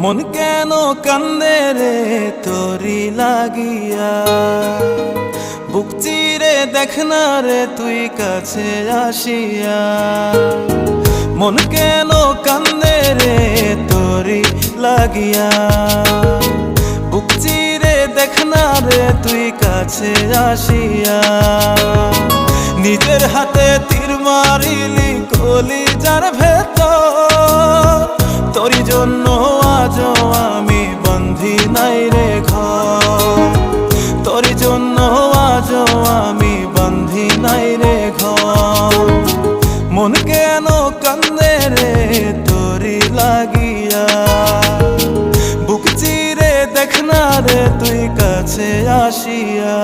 মন কেন কান্দে রে তোরি লাগিয়া, বুক চিরে দেখ না রে তুই কাছে আসিয়া। মন কেন কান্দে রে তোরি লাগিয়া, বুক চিরে দেখ না রে তুই কাছে আসিয়া। নিজের হাতে তীর মারিলি কলিজার ভেতর, তোরি জন্য আজও আমি বন্ধি নাই রে ঘর, তোরি জন্য আজও আমি বন্ধি নাই রে ঘর। মন কেন কান্দে রে তোরি লাগিয়া, বুক চিরে দেখ না রে তুই কাছে আসিয়া।